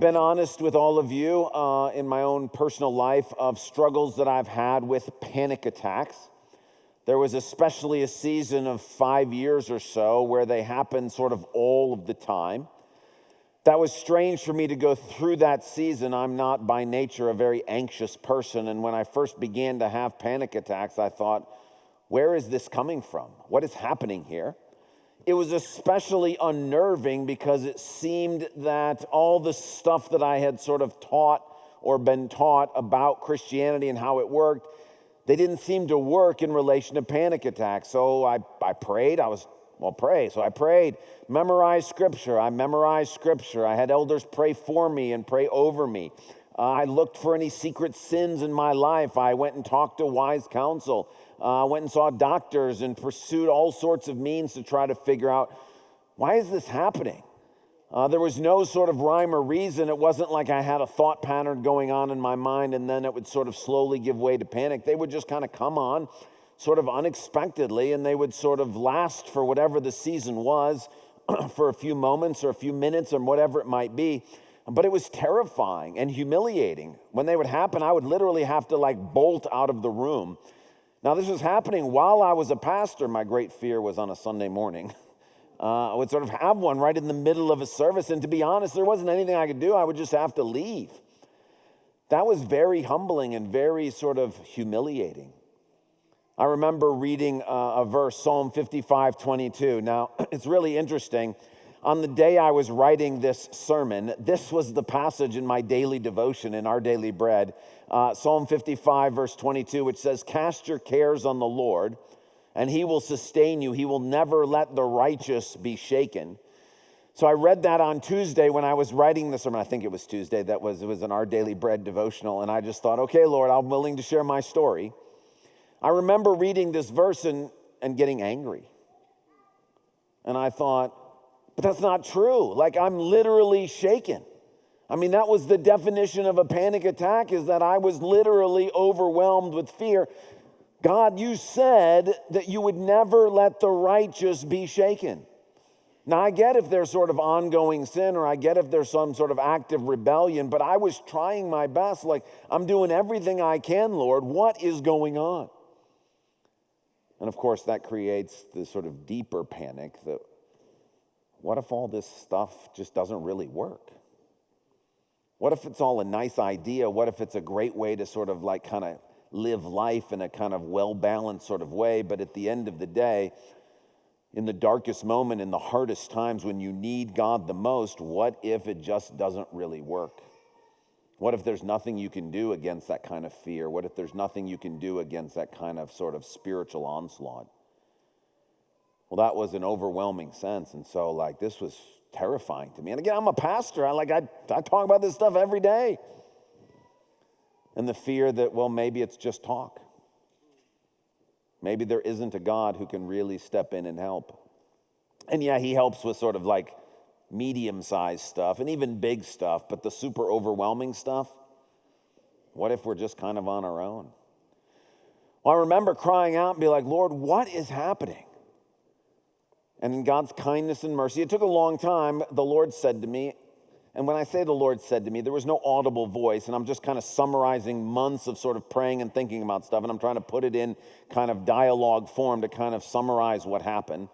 been honest with all of you in my own personal life of struggles that I've had with panic attacks. There was especially a season of 5 years or so where they happened sort of all of the time. That was strange for me to go through that season. I'm not by nature a very anxious person, and when I first began to have panic attacks, I thought, where is this coming from? What is happening here? It was especially unnerving because it seemed that all the stuff that I had sort of taught or been taught about Christianity and how it worked, they didn't seem to work in relation to panic attacks. So I prayed. So I prayed, memorized scripture. I memorized scripture. I had elders pray for me and pray over me. I looked for any secret sins in my life. I went and talked to wise counsel. Went and saw doctors and pursued all sorts of means to try to figure out, why is this happening? There was no sort of rhyme or reason. It wasn't like I had a thought pattern going on in my mind and then it would sort of slowly give way to panic. They would just kind of come on sort of unexpectedly, and they would sort of last for whatever the season was, for a few moments or a few minutes or whatever it might be. But it was terrifying and humiliating. When they would happen, I would literally have to bolt out of the room. Now, this was happening while I was a pastor. My great fear was on a Sunday morning. I would sort of have one right in the middle of a service, and to be honest, there wasn't anything I could do. I would just have to leave. That was very humbling and very sort of humiliating. I remember reading a verse, Psalm 55:22. Now, it's really interesting. On the day I was writing this sermon, this was the passage in my daily devotion, in our daily bread. Psalm 55, verse 22, which says, "Cast your cares on the Lord, and he will sustain you. He will never let the righteous be shaken." So I read that on Tuesday when I was writing the sermon. I think it was Tuesday. It was in our daily bread devotional. And I just thought, okay, Lord, I'm willing to share my story. I remember reading this verse and getting angry. And I thought, but that's not true. I'm literally shaken. I mean, that was the definition of a panic attack, is that I was literally overwhelmed with fear. God, you said that you would never let the righteous be shaken. Now, I get if there's sort of ongoing sin, or I get if there's some sort of active rebellion, but I was trying my best. I'm doing everything I can, Lord. What is going on? And of course, that creates this sort of deeper panic that, what if all this stuff just doesn't really work? What if it's all a nice idea? What if it's a great way to sort of kind of live life in a kind of well-balanced sort of way? But at the end of the day, in the darkest moment, in the hardest times when you need God the most, what if it just doesn't really work? What if there's nothing you can do against that kind of fear? What if there's nothing you can do against that kind of sort of spiritual onslaught? Well, that was an overwhelming sense. And so this was terrifying to me. And again, I'm a pastor. I talk about this stuff every day. And the fear that, well, maybe it's just talk. Maybe there isn't a God who can really step in and help. And yeah, he helps with sort of medium-sized stuff and even big stuff, but the super overwhelming stuff, what if we're just kind of on our own? Well, I remember crying out and be like, Lord, what is happening? And in God's kindness and mercy, it took a long time, the Lord said to me, and when I say the Lord said to me, there was no audible voice, and I'm just kind of summarizing months of sort of praying and thinking about stuff, and I'm trying to put it in kind of dialogue form to kind of summarize what happened.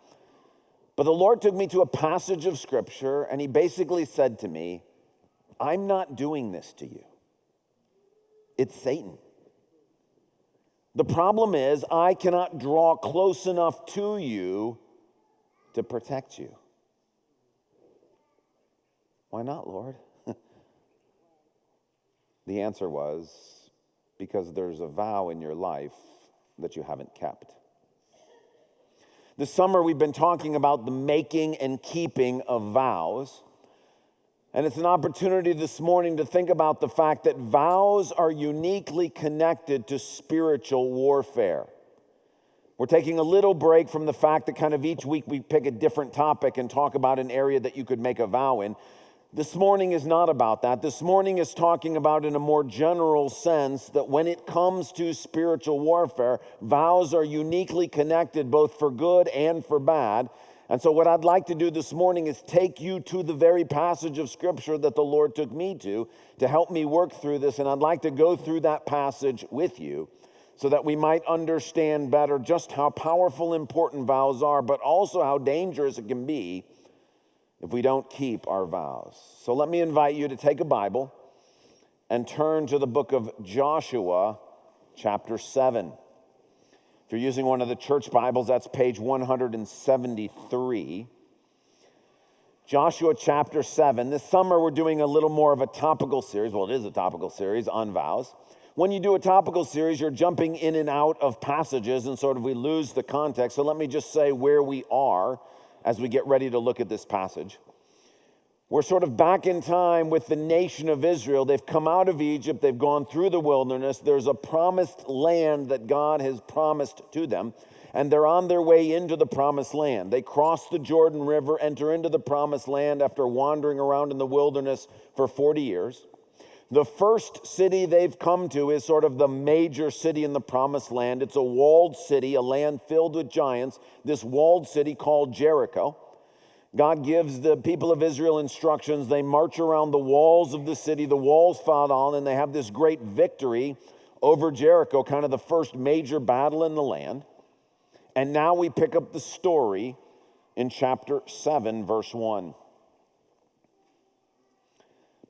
But the Lord took me to a passage of scripture, and he basically said to me, I'm not doing this to you. It's Satan. The problem is I cannot draw close enough to you to protect you. Why not, Lord? The answer was, because there's a vow in your life that you haven't kept. This summer, we've been talking about the making and keeping of vows. And it's an opportunity this morning to think about the fact that vows are uniquely connected to spiritual warfare. We're taking a little break from the fact that kind of each week we pick a different topic and talk about an area that you could make a vow in. This morning is not about that. This morning is talking about, in a more general sense, that when it comes to spiritual warfare, vows are uniquely connected both for good and for bad. And so what I'd like to do this morning is take you to the very passage of Scripture that the Lord took me to help me work through this. And I'd like to go through that passage with you so that we might understand better just how powerful, important vows are, but also how dangerous it can be if we don't keep our vows. So let me invite you to take a Bible and turn to the book of Joshua, chapter 7. If you're using one of the church Bibles, that's page 173. Joshua chapter 7. This summer we're doing a little more of a topical series. Well, it is a topical series on vows. When you do a topical series, you're jumping in and out of passages and sort of we lose the context. So let me just say where we are as we get ready to look at this passage. We're sort of back in time with the nation of Israel. They've come out of Egypt. They've gone through the wilderness. There's a promised land that God has promised to them, and they're on their way into the promised land. They cross the Jordan River, enter into the promised land after wandering around in the wilderness for 40 years. The first city they've come to is sort of the major city in the promised land. It's a walled city, a land filled with giants, this walled city called Jericho. God gives the people of Israel instructions. They march around the walls of the city. The walls fall on, and they have this great victory over Jericho, kind of the first major battle in the land. And now we pick up the story in chapter 7, verse 1.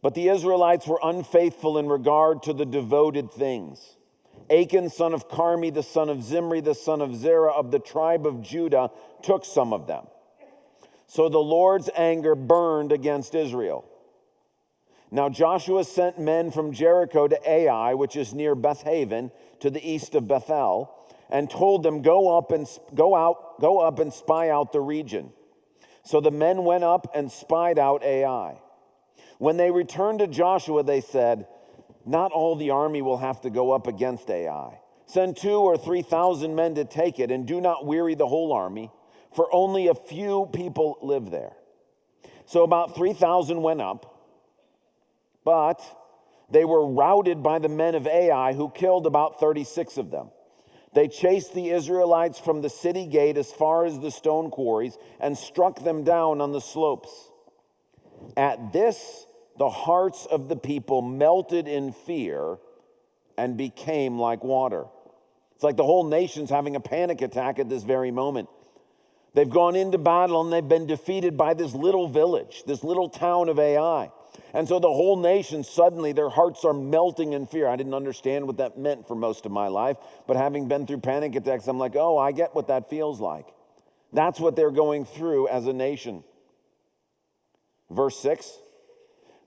But the Israelites were unfaithful in regard to the devoted things. Achan, son of Carmi, the son of Zimri, the son of Zerah of the tribe of Judah, took some of them. So the Lord's anger burned against Israel. Now Joshua sent men from Jericho to Ai, which is near Bethaven, to the east of Bethel, and told them, go up and spy out the region. So the men went up and spied out Ai. When they returned to Joshua, they said, not all the army will have to go up against Ai. Send 2,000 or 3,000 men to take it, and do not weary the whole army, for only a few people live there. So about 3,000 went up, but they were routed by the men of Ai, who killed about 36 of them. They chased the Israelites from the city gate as far as the stone quarries and struck them down on the slopes. At this, the hearts of the people melted in fear and became like water. It's like the whole nation's having a panic attack at this very moment. They've gone into battle and they've been defeated by this little village, this little town of Ai. And so the whole nation, suddenly their hearts are melting in fear. I didn't understand what that meant for most of my life, but having been through panic attacks, I'm like, oh, I get what that feels like. That's what they're going through as a nation. Verse 6.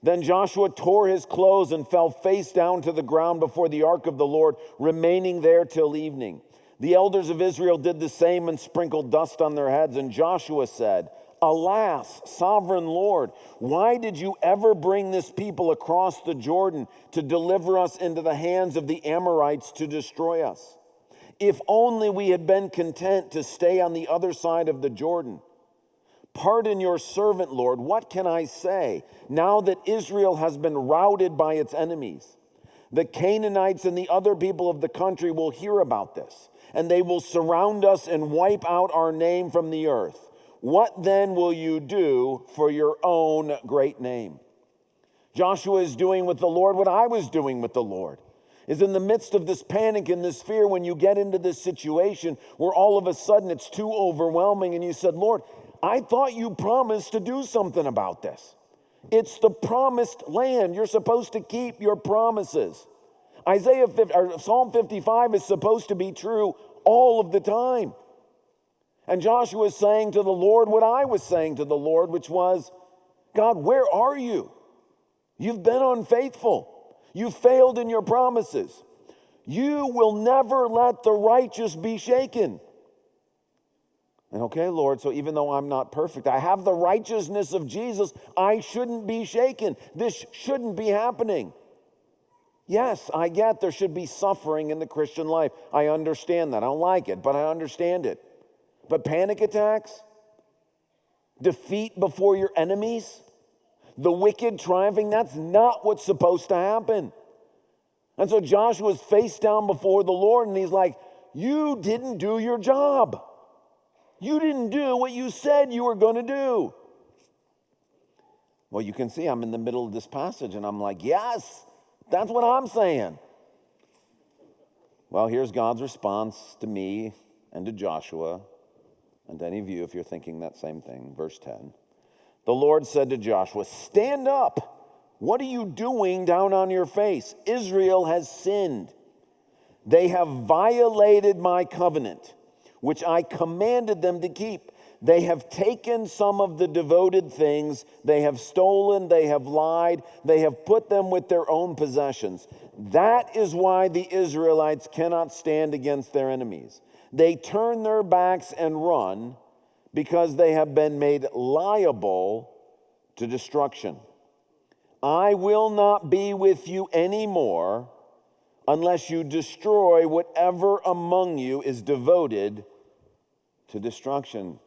Then Joshua tore his clothes and fell face down to the ground before the ark of the Lord, remaining there till evening. The elders of Israel did the same and sprinkled dust on their heads. And Joshua said, alas, sovereign Lord, why did you ever bring this people across the Jordan to deliver us into the hands of the Amorites to destroy us? If only we had been content to stay on the other side of the Jordan. Pardon your servant, Lord. What can I say now that Israel has been routed by its enemies? The Canaanites and the other people of the country will hear about this, and they will surround us and wipe out our name from the earth. What then will you do for your own great name? Joshua is doing with the Lord what I was doing with the Lord. Is in the midst of this panic and this fear, when you get into this situation where all of a sudden it's too overwhelming and you said, Lord, I thought you promised to do something about this. It's the promised land. You're supposed to keep your promises. Psalm 55 is supposed to be true all of the time. And Joshua is saying to the Lord what I was saying to the Lord, which was, God, where are you? You've been unfaithful. You failed in your promises. You will never let the righteous be shaken. And okay, Lord, so even though I'm not perfect, I have the righteousness of Jesus. I shouldn't be shaken. This shouldn't be happening. Yes, I get there should be suffering in the Christian life. I understand that. I don't like it, but I understand it. But panic attacks, defeat before your enemies, the wicked triumphing, that's not what's supposed to happen. And so Joshua's face down before the Lord, and he's like, you didn't do your job. You didn't do what you said you were going to do. Well, you can see I'm in the middle of this passage, and I'm like, yes, that's what I'm saying. Well, here's God's response to me and to Joshua, and to any of you if you're thinking that same thing. Verse 10. The Lord said to Joshua, stand up. What are you doing down on your face? Israel has sinned. They have violated my covenant, which I commanded them to keep. They have taken some of the devoted things. They have stolen. They have lied. They have put them with their own possessions. That is why the Israelites cannot stand against their enemies. They turn their backs and run because they have been made liable to destruction. I will not be with you anymore unless you destroy whatever among you is devoted to destruction.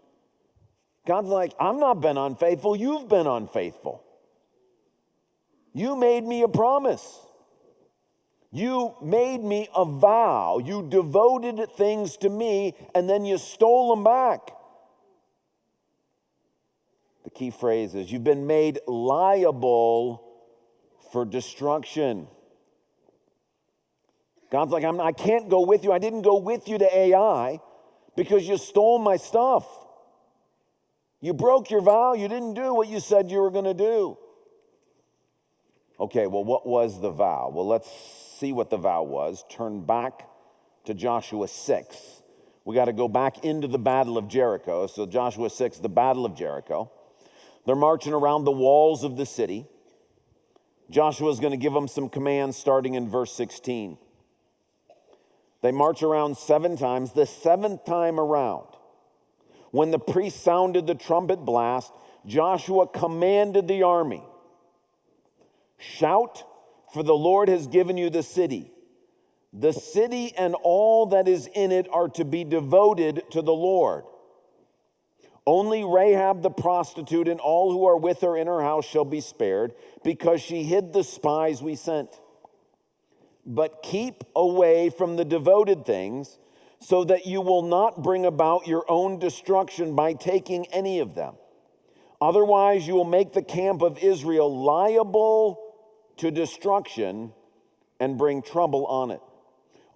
God's like, I've not been unfaithful, you've been unfaithful. You made me a promise. You made me a vow. You devoted things to me, and then you stole them back. The key phrase is, you've been made liable for destruction. God's like, I can't go with you. I didn't go with you to AI because you stole my stuff. You broke your vow. You didn't do what you said you were going to do. Okay, well, what was the vow? Well, let's see what the vow was. Turn back to Joshua 6. We got to go back into the Battle of Jericho. So Joshua 6, the Battle of Jericho. They're marching around the walls of the city. Joshua's going to give them some commands starting in verse 16. They march around 7 times. The 7th time around, when the priest sounded the trumpet blast, Joshua commanded the army, shout, for the Lord has given you the city. The city and all that is in it are to be devoted to the Lord. Only Rahab the prostitute and all who are with her in her house shall be spared, because she hid the spies we sent. But keep away from the devoted things, so that you will not bring about your own destruction by taking any of them. Otherwise, you will make the camp of Israel liable to destruction and bring trouble on it.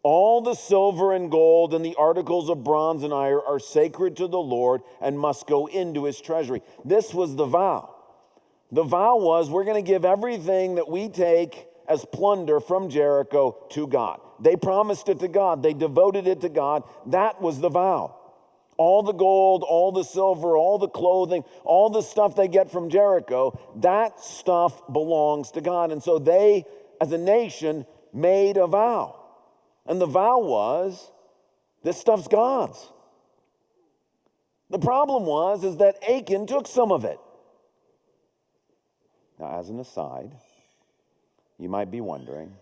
All the silver and gold and the articles of bronze and iron are sacred to the Lord and must go into his treasury. This was the vow. The vow was, we're going to give everything that we take as plunder from Jericho to God. They promised it to God. They devoted it to God. That was the vow. All the gold, all the silver, all the clothing, all the stuff they get from Jericho, that stuff belongs to God. And so they, as a nation, made a vow. And the vow was, this stuff's God's. The problem is that Achan took some of it. Now, as an aside, you might be wondering,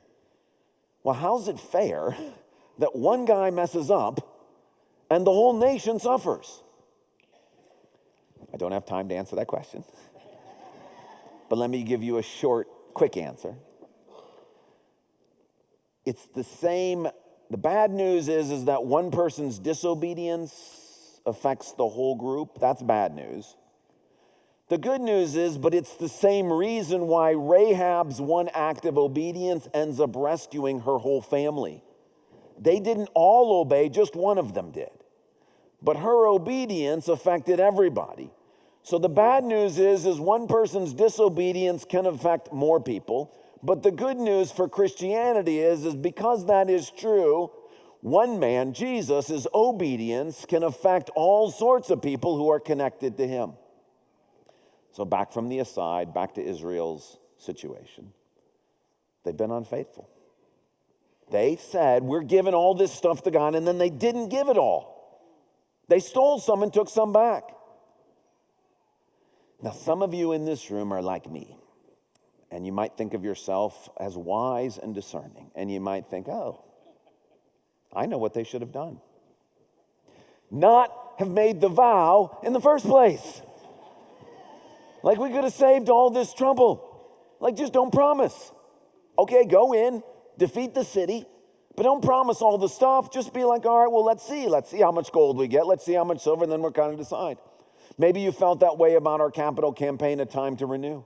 well, how's it fair that one guy messes up and the whole nation suffers? I don't have time to answer that question. But let me give you a short, quick answer. It's the same. The bad news is that one person's disobedience affects the whole group. That's bad news. The good news is, but it's the same reason why Rahab's one act of obedience ends up rescuing her whole family. They didn't all obey, just one of them did. But her obedience affected everybody. So the bad news is one person's disobedience can affect more people. But the good news for Christianity is because that is true, one man, Jesus' obedience can affect all sorts of people who are connected to him. So back from the aside, back to Israel's situation. They've been unfaithful. They said, we're giving all this stuff to God, and then they didn't give it all. They stole some and took some back. Now, some of you in this room are like me, and you might think of yourself as wise and discerning, and you might think, oh, I know what they should have done. Not have made the vow in the first place. Like, we could have saved all this trouble. Like, just don't promise. Okay, go in, defeat the city, But don't promise all the stuff. Just be like, all right, well, let's see. Let's see how much gold we get. Let's see how much silver, and then we'll kind of decide. Maybe you felt that way about our capital campaign, A Time to Renew.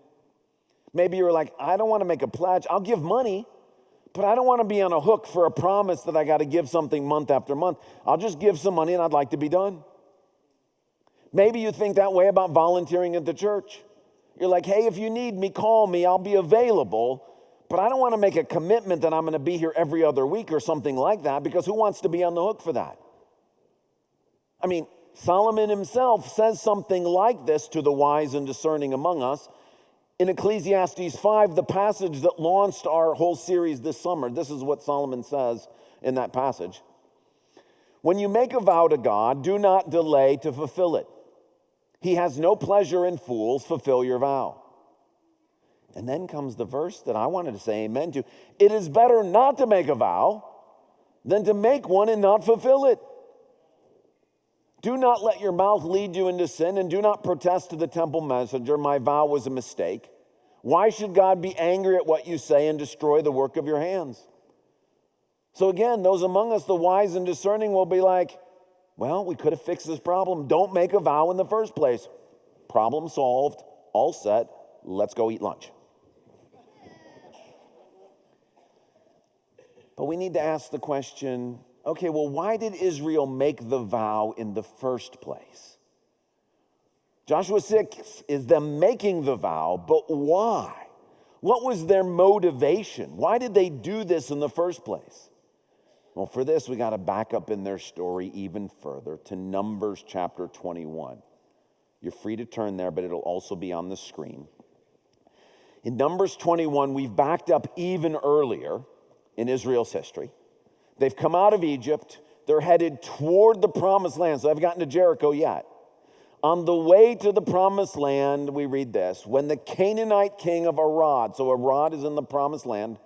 Maybe you were like, I don't want to make a pledge. I'll give money, but I don't want to be on a hook for a promise that I got to give something month after month. I'll just give some money and I'd like to be done. Maybe you think that way about volunteering at the church. You're like, hey, if you need me, call me. I'll be available. But I don't want to make a commitment that I'm going to be here every other week or something like that, because who wants to be on the hook for that? I mean, Solomon himself says something like this to the wise and discerning among us. In Ecclesiastes 5, the passage that launched our whole series this summer, this is what Solomon says in that passage. When you make a vow to God, do not delay to fulfill it. He has no pleasure in fools. Fulfill your vow. And then comes the verse that I wanted to say amen to. It is better not to make a vow than to make one and not fulfill it. Do not let your mouth lead you into sin, and do not protest to the temple messenger, my vow was a mistake. Why should God be angry at what you say and destroy the work of your hands? So again, those among us, the wise and discerning, will be like, well, we could have fixed this problem. Don't make a vow in the first place. Problem solved, all set, let's go eat lunch. But we need to ask the question, okay, well, why did Israel make the vow in the first place? Joshua 6 is them making the vow, but why? What was their motivation? Why did they do this in the first place? Well, for this, we got to back up in their story even further to Numbers chapter 21. You're free to turn there, but it'll also be on the screen. In Numbers 21, we've backed up even earlier in Israel's history. They've come out of Egypt. They're headed toward the promised land. So they haven't gotten to Jericho yet. On the way to the promised land, we read this. When the Canaanite king of Arad, so Arad is in the promised land,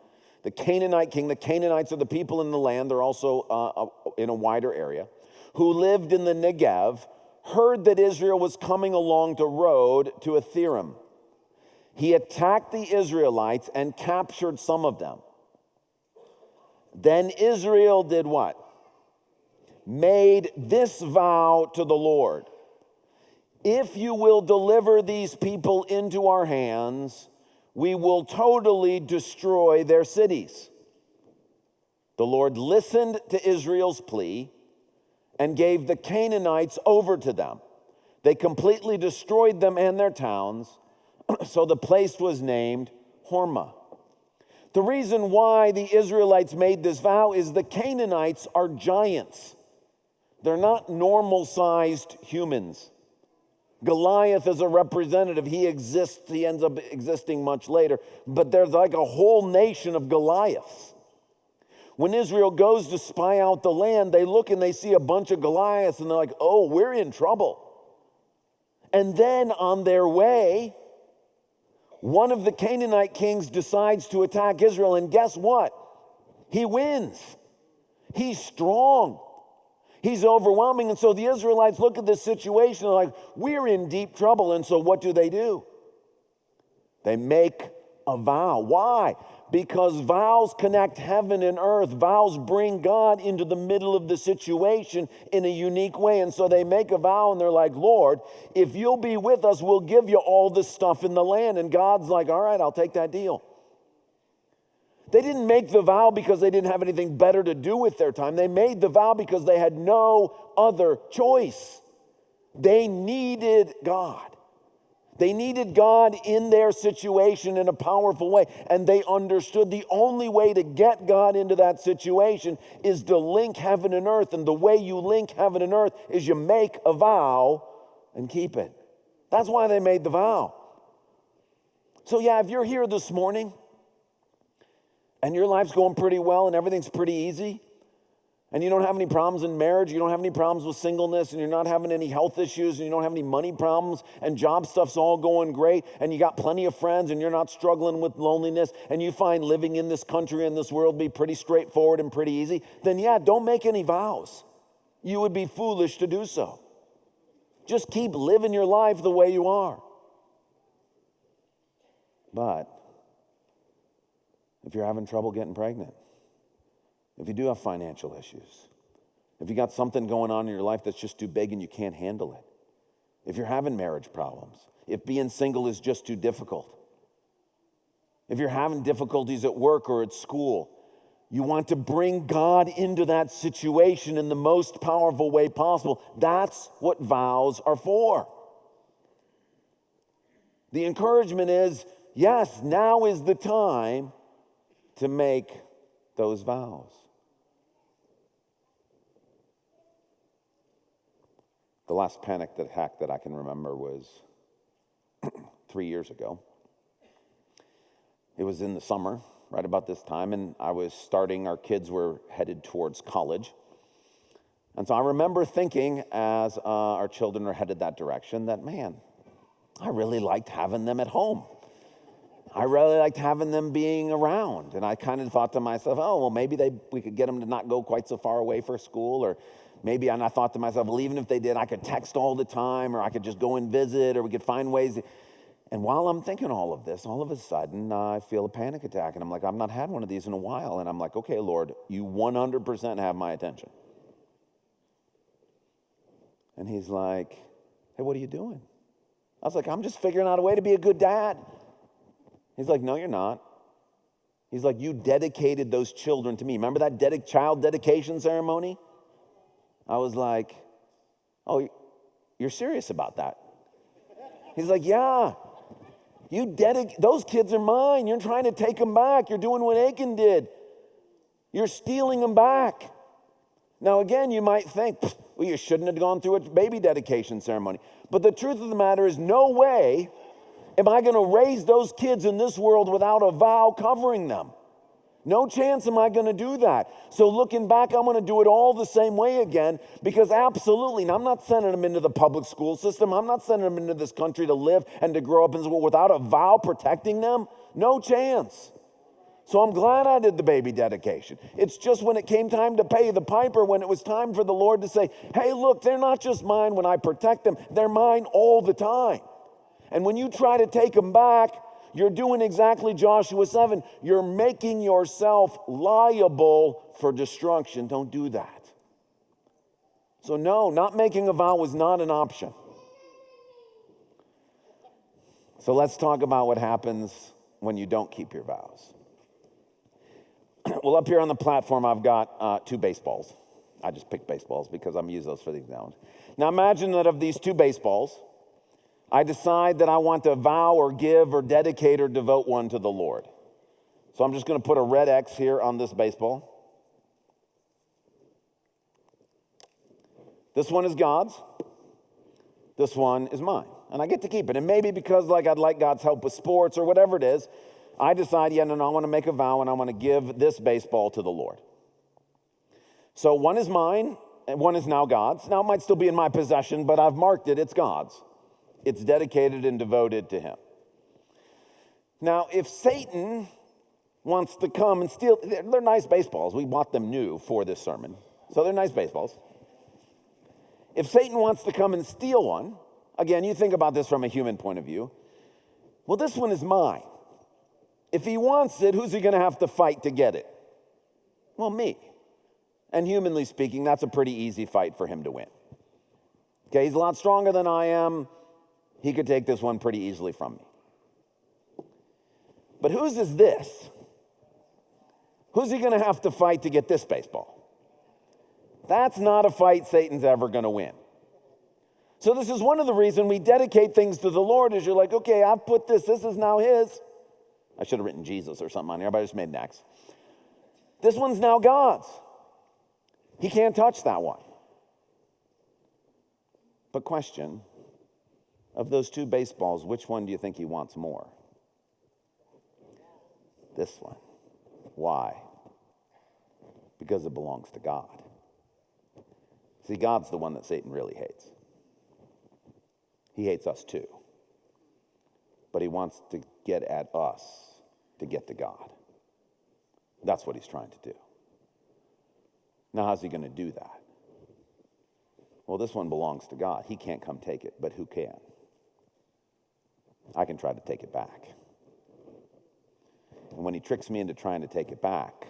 the Canaanite king, the Canaanites are the people in the land. They're also in a wider area, who lived in the Negev, heard that Israel was coming along the road to Athiram. He attacked the Israelites and captured some of them. Then Israel did what? Made this vow to the Lord. If you will deliver these people into our hands, we will totally destroy their cities. The Lord listened to Israel's plea and gave the Canaanites over to them. They completely destroyed them and their towns, so the place was named Hormah. The reason why the Israelites made this vow is the Canaanites are giants. They're not normal-sized humans. Goliath is a representative. He ends up existing much later. But there's like a whole nation of Goliaths. When Israel goes to spy out the land, they look and they see a bunch of Goliaths, and they're like, oh, we're in trouble. And then on their way, one of the Canaanite kings decides to attack Israel, and guess what? He wins. He's strong. He's overwhelming. And so the Israelites look at this situation and are like, we're in deep trouble. And so what do? They make a vow. Why? Because vows connect heaven and earth. Vows bring God into the middle of the situation in a unique way. And so they make a vow and they're like, Lord, if you'll be with us, we'll give you all this stuff in the land. And God's like, all right, I'll take that deal. They didn't make the vow because they didn't have anything better to do with their time. They made the vow because they had no other choice. They needed God. They needed God in their situation in a powerful way. And they understood the only way to get God into that situation is to link heaven and earth. And the way you link heaven and earth is you make a vow and keep it. That's why they made the vow. So yeah, if you're here this morning and your life's going pretty well and everything's pretty easy, and you don't have any problems in marriage, you don't have any problems with singleness, and you're not having any health issues, and you don't have any money problems, and job stuff's all going great, and you got plenty of friends, and you're not struggling with loneliness, and you find living in this country and this world be pretty straightforward and pretty easy, then yeah, don't make any vows. You would be foolish to do so. Just keep living your life the way you are. But if you're having trouble getting pregnant, if you do have financial issues, if you got something going on in your life that's just too big and you can't handle it, if you're having marriage problems, if being single is just too difficult, if you're having difficulties at work or at school, you want to bring God into that situation in the most powerful way possible. That's what vows are for. The encouragement is, yes, now is the time to make those vows. The last panic attack that I can remember was 3 years ago. It was in the summer, right about this time, and our kids were headed towards college. And so I remember thinking as our children were headed that direction that, man, I really liked having them at home. I really liked having them being around. And I kind of thought to myself, oh, well, maybe we could get them to not go quite so far away for school. Or maybe, and I thought to myself, well, even if they did, I could text all the time, or I could just go and visit, or we could find ways. And while I'm thinking all of this, all of a sudden, I feel a panic attack. And I'm like, I've not had one of these in a while. And I'm like, okay, Lord, you 100% have my attention. And he's like, hey, what are you doing? I was like, I'm just figuring out a way to be a good dad. He's like, no, you're not. He's like, you dedicated those children to me. Remember that child dedication ceremony? I was like, oh, you're serious about that? He's like, yeah. Those kids are mine. You're trying to take them back. You're doing what Achan did. You're stealing them back. Now, again, you might think, well, you shouldn't have gone through a baby dedication ceremony. But the truth of the matter is, no way am I going to raise those kids in this world without a vow covering them. No chance am I going to do that. So looking back, I'm going to do it all the same way again, because absolutely, and I'm not sending them into the public school system. I'm not sending them into this country to live and to grow up in this world without a vow protecting them. No chance. So I'm glad I did the baby dedication. It's just when it came time to pay the piper, when it was time for the Lord to say, hey, look, they're not just mine when I protect them. They're mine all the time. And when you try to take them back, you're doing exactly Joshua 7. You're making yourself liable for destruction. Don't do that. So no, not making a vow was not an option. So let's talk about what happens when you don't keep your vows. Well, up here on the platform, I've got 2 baseballs. I just picked baseballs because I'm using those for the examples. Now imagine that of these 2 baseballs, I decide that I want to vow or give or dedicate or devote one to the Lord. So I'm just going to put a red X here on this baseball. This one is God's. This one is mine. And I get to keep it. And maybe because I'd like God's help with sports or whatever it is, I decide, I want to make a vow and I want to give this baseball to the Lord. So one is mine and one is now God's. Now it might still be in my possession, but I've marked it, it's God's. It's dedicated and devoted to him. Now, if Satan wants to come and steal, they're nice baseballs. We bought them new for this sermon. So they're nice baseballs. If Satan wants to come and steal one, again, you think about this from a human point of view. Well, this one is mine. If he wants it, who's he going to have to fight to get it? Well, me. And humanly speaking, that's a pretty easy fight for him to win. Okay, he's a lot stronger than I am. He could take this one pretty easily from me. But whose is this? Who's he going to have to fight to get this baseball? That's not a fight Satan's ever going to win. So this is one of the reasons we dedicate things to the Lord, is you're like, okay, I've put this is now his. I should have written Jesus or something on here, but I just made an X. This one's now God's. He can't touch that one. But question, of those 2 baseballs, which one do you think he wants more? This one. Why? Because it belongs to God. See, God's the one that Satan really hates. He hates us too. But he wants to get at us to get to God. That's what he's trying to do. Now, how's he going to do that? Well, this one belongs to God. He can't come take it, but who can? I can try to take it back. And when he tricks me into trying to take it back,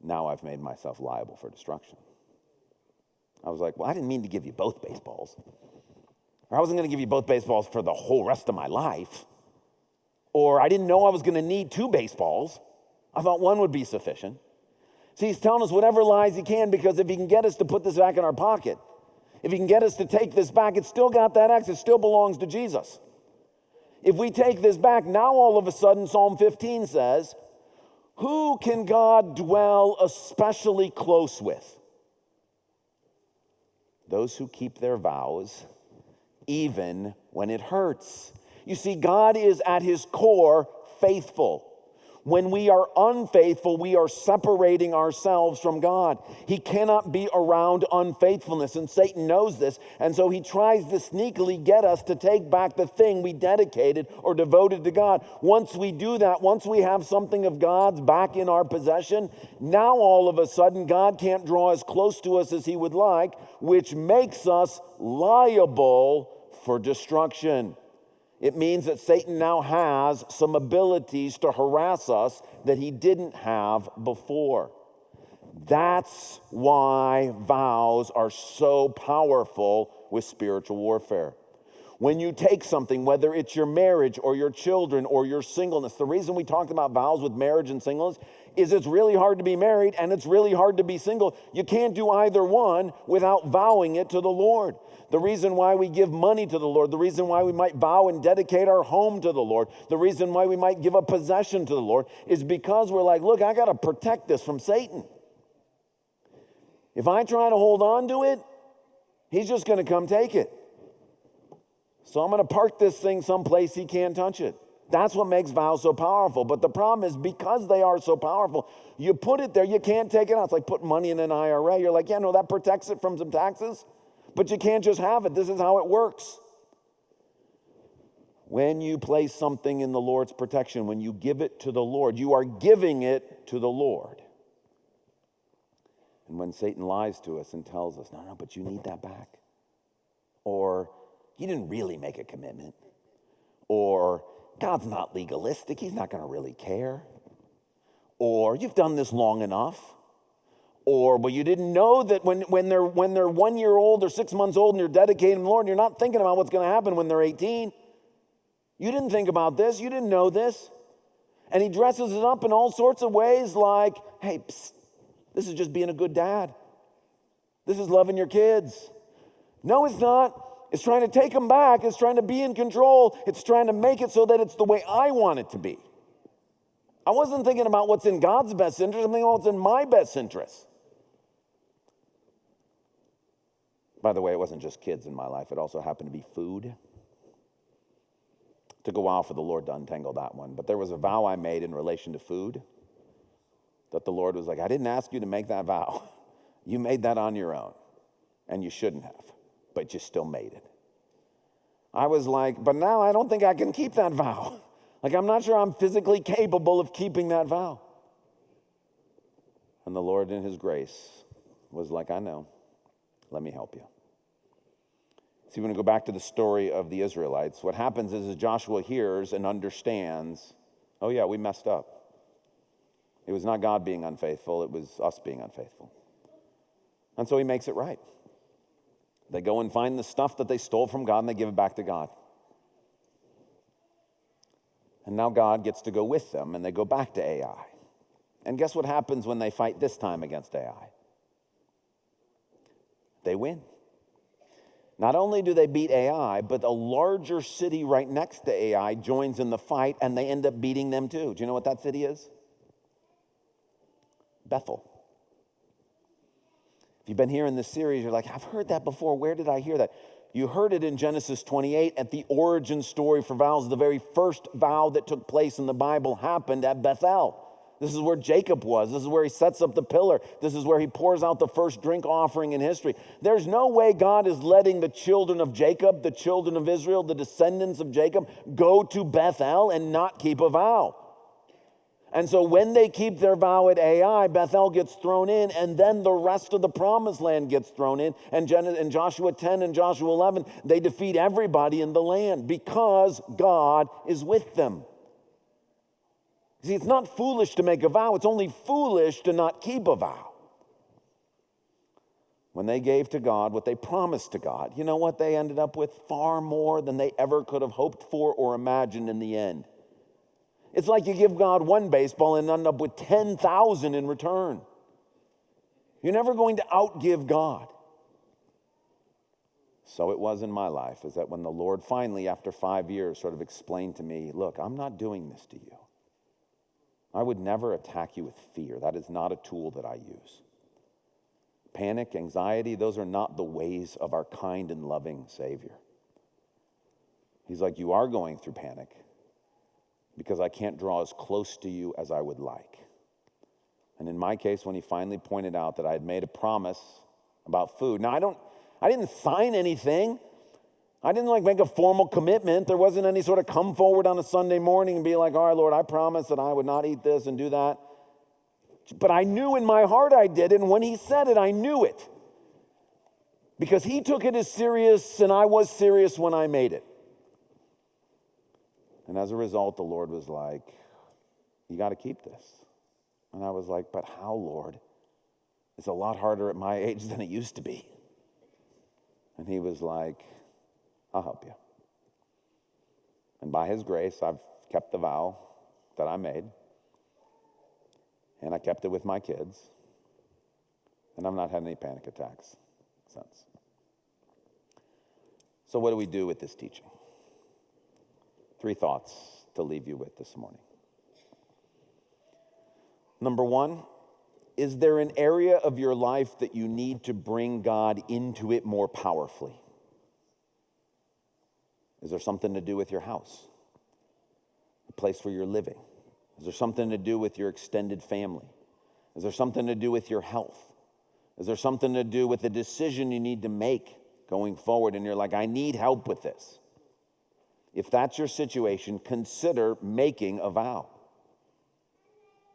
now I've made myself liable for destruction. I was like, well, I didn't mean to give you both baseballs. Or I wasn't going to give you both baseballs for the whole rest of my life. Or I didn't know I was going to need 2 baseballs. I thought 1 would be sufficient. See, he's telling us whatever lies he can, because if he can get us to put this back in our pocket, if he can get us to take this back, it's still got that X. It still belongs to Jesus. If we take this back, now all of a sudden, Psalm 15 says, who can God dwell especially close with? Those who keep their vows, even when it hurts. You see, God is at his core faithful. When we are unfaithful, we are separating ourselves from God. He cannot be around unfaithfulness, and Satan knows this, and so he tries to sneakily get us to take back the thing we dedicated or devoted to God. Once we do that, once we have something of God's back in our possession, now all of a sudden God can't draw as close to us as he would like, which makes us liable for destruction. It means that Satan now has some abilities to harass us that he didn't have before. That's why vows are so powerful with spiritual warfare. When you take something, whether it's your marriage or your children or your singleness, the reason we talked about vows with marriage and singleness is it's really hard to be married and it's really hard to be single. You can't do either one without vowing it to the Lord. The reason why we give money to the Lord, the reason why we might vow and dedicate our home to the Lord, the reason why we might give a possession to the Lord is because we're like, look, I got to protect this from Satan. If I try to hold on to it, he's just going to come take it. So I'm going to park this thing someplace he can't touch it. That's what makes vows so powerful. But the problem is, because they are so powerful, you put it there, you can't take it out. It's like putting money in an IRA. You're like, yeah, no, that protects it from some taxes. But you can't just have it. This is how it works. When you place something in the Lord's protection, when you give it to the Lord, you are giving it to the Lord. And when Satan lies to us and tells us, no, but you need that back. Or you didn't really make a commitment. Or God's not legalistic. He's not going to really care. Or you've done this long enough. Or, well, you didn't know that when they're 1 year old or 6 months old and you're dedicating to the Lord, and you're not thinking about what's going to happen when they're 18. You didn't think about this. You didn't know this. And he dresses it up in all sorts of ways like, hey, psst, this is just being a good dad. This is loving your kids. No, it's not. It's trying to take them back. It's trying to be in control. It's trying to make it so that it's the way I want it to be. I wasn't thinking about what's in God's best interest. I'm thinking about what's in my best interest. By the way, it wasn't just kids in my life. It also happened to be food. It took a while for the Lord to untangle that one. But there was a vow I made in relation to food that the Lord was like, I didn't ask you to make that vow. You made that on your own. And you shouldn't have. But you still made it. I was like, but now I don't think I can keep that vow. Like, I'm not sure I'm physically capable of keeping that vow. And the Lord in his grace was like, I know. Let me help you. See, when we go back to the story of the Israelites, what happens is Joshua hears and understands, oh yeah, we messed up. It was not God being unfaithful, it was us being unfaithful. And so he makes it right. They go and find the stuff that they stole from God and they give it back to God. And now God gets to go with them and they go back to Ai. And guess what happens when they fight this time against Ai? They win. Not only do they beat Ai, but a larger city right next to Ai joins in the fight and they end up beating them too. Do you know what that city is? Bethel. If you've been here in this series, you're like, I've heard that before. Where did I hear that? You heard it in Genesis 28 at the origin story for vows. The very first vow that took place in the Bible happened at Bethel. This is where Jacob was. This is where he sets up the pillar. This is where he pours out the first drink offering in history. There's no way God is letting the children of Jacob, the children of Israel, the descendants of Jacob, go to Bethel and not keep a vow. And so when they keep their vow at Ai, Bethel gets thrown in, and then the rest of the promised land gets thrown in. And in Joshua 10 and Joshua 11, they defeat everybody in the land because God is with them. See, it's not foolish to make a vow. It's only foolish to not keep a vow. When they gave to God what they promised to God, you know what they ended up with? Far more than they ever could have hoped for or imagined in the end. It's like you give God one baseball and end up with 10,000 in return. You're never going to outgive God. So it was in my life, is that when the Lord finally, after 5 years, sort of explained to me, look, I'm not doing this to you. I would never attack you with fear. That is not a tool that I use. Panic, anxiety, those are not the ways of our kind and loving Savior. He's like, you are going through panic because I can't draw as close to you as I would like. And in my case, when he finally pointed out that I had made a promise about food. Now, I didn't sign anything. I didn't make a formal commitment. There wasn't any sort of come forward on a Sunday morning and be like, all right, Lord, I promise that I would not eat this and do that. But I knew in my heart I did it, and when he said it, I knew it. Because he took it as serious, and I was serious when I made it. And as a result, the Lord was like, you got to keep this. And I was like, but how, Lord? It's a lot harder at my age than it used to be. And he was like, I'll help you. And by his grace, I've kept the vow that I made. And I kept it with my kids. And I've not had any panic attacks since. So what do we do with this teaching? 3 thoughts to leave you with this morning. Number 1, is there an area of your life that you need to bring God into it more powerfully? Is there something to do with your house? The place where you're living? Is there something to do with your extended family? Is there something to do with your health? Is there something to do with the decision you need to make going forward? And you're like, I need help with this. If that's your situation, consider making a vow.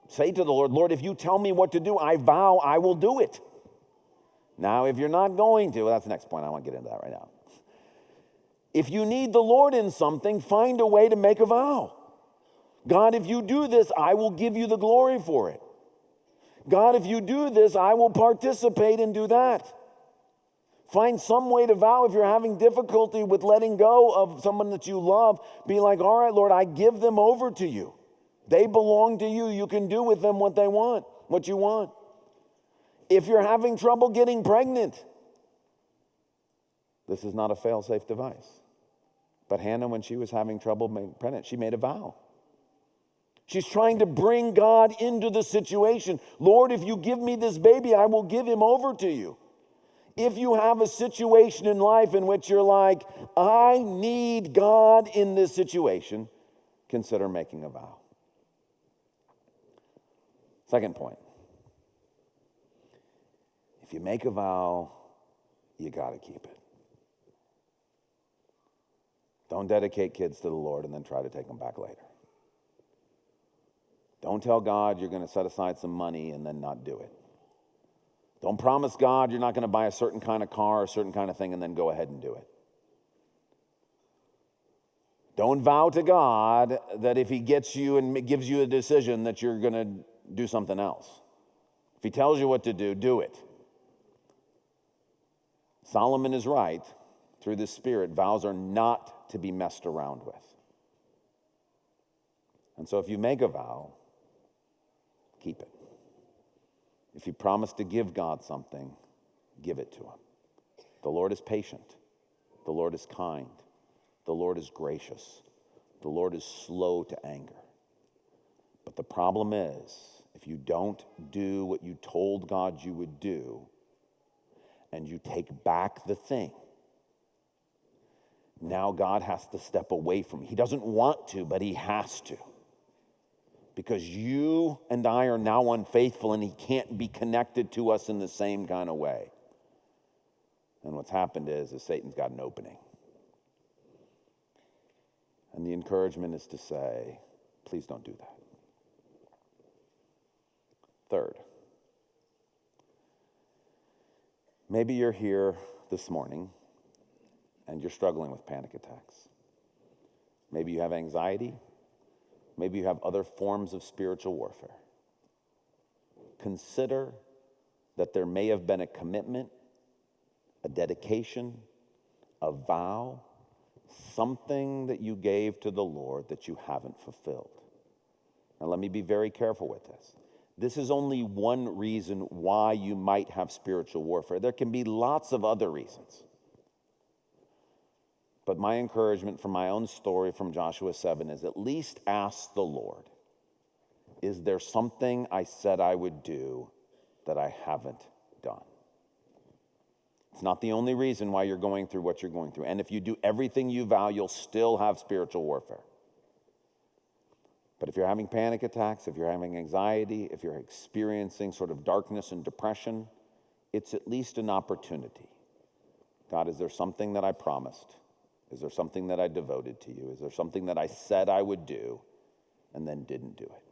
Say to the Lord, Lord, if you tell me what to do, I vow I will do it. Now, if you're not going to, well, that's the next point. I won't get into that right now. If you need the Lord in something, find a way to make a vow. God, if you do this, I will give you the glory for it. God, if you do this, I will participate and do that. Find some way to vow. If you're having difficulty with letting go of someone that you love, be like, all right, Lord, I give them over to you. They belong to you. You can do with them what they want, what you want. If you're having trouble getting pregnant, this is not a fail-safe device. But Hannah, when she was having trouble being pregnant, she made a vow. She's trying to bring God into the situation. Lord, if you give me this baby, I will give him over to you. If you have a situation in life in which you're like, I need God in this situation, consider making a vow. Second point. If you make a vow, you got to keep it. Don't dedicate kids to the Lord and then try to take them back later. Don't tell God you're going to set aside some money and then not do it. Don't promise God you're not going to buy a certain kind of car, a certain kind of thing, and then go ahead and do it. Don't vow to God that if he gets you and gives you a decision that you're going to do something else. If he tells you what to do it. Solomon is right. Through the Spirit, vows are not to be messed around with. And so if you make a vow, keep it. If you promise to give God something, give it to him. The Lord is patient. The Lord is kind. The Lord is gracious. The Lord is slow to anger. But the problem is, if you don't do what you told God you would do, and you take back the thing, now God has to step away from you. He doesn't want to, but he has to. Because you and I are now unfaithful, and he can't be connected to us in the same kind of way. And what's happened is Satan's got an opening. And the encouragement is to say, please don't do that. Third, maybe you're here this morning and you're struggling with panic attacks. Maybe you have anxiety. maybe you have other forms of spiritual warfare. Consider that there may have been a commitment, a dedication, a vow, something that you gave to the Lord that you haven't fulfilled. Now, let me be very careful with this. This is only one reason why you might have spiritual warfare. There can be lots of other reasons. But my encouragement from my own story from Joshua 7 is at least ask the Lord, is there something I said I would do that I haven't done? It's not the only reason why you're going through what you're going through. And if you do everything you vow, you'll still have spiritual warfare. But if you're having panic attacks, if you're having anxiety, if you're experiencing sort of darkness and depression, it's at least an opportunity. God, is there something that I promised? Is there something that I devoted to you? Is there something that I said I would do and then didn't do it?